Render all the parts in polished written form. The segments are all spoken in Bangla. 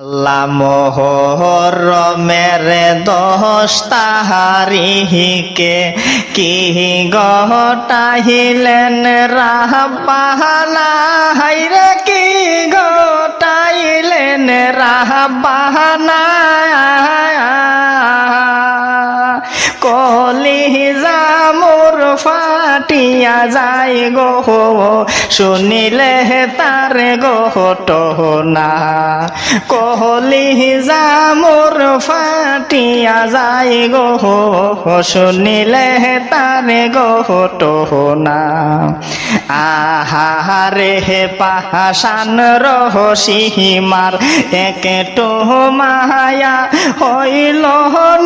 আল্লাহ মোহরমের 10 তারিখে কি গটাইলেন রাব্বানা, হায়রে কি গটাইলেন রাব্বানা। কলিজা মোর ফাটিয়া যায় গো শুনিলে তার ঘটনা। কলিজা মোর ফাটিয়া যায় গো শুনিলে তার ঘটনা। আহারে পাশান রহসীমার একটু মায়া হইল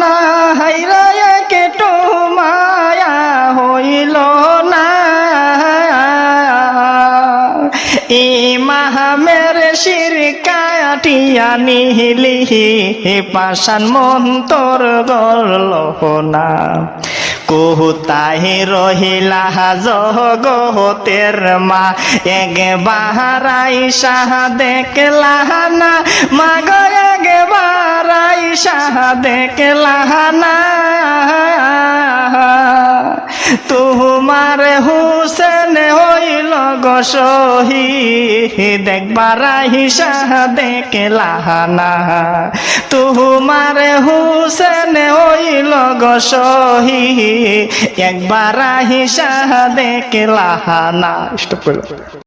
না, হায়রে একটু মায়া হইল না। ইমামের শির কাটিয়া নিলি পাশান মন্তর গল না। কোথায় রহিলা জগতের মা, একবার আইসা দেখলা না, মাগ একবার আইসা দেখলা না। তোমার হুসেন হইল গো শহীদ, একবার আইসা দেখলা না। তোমার হুসেন হইল গো শহীদ, একবার আইসা দেখলা না।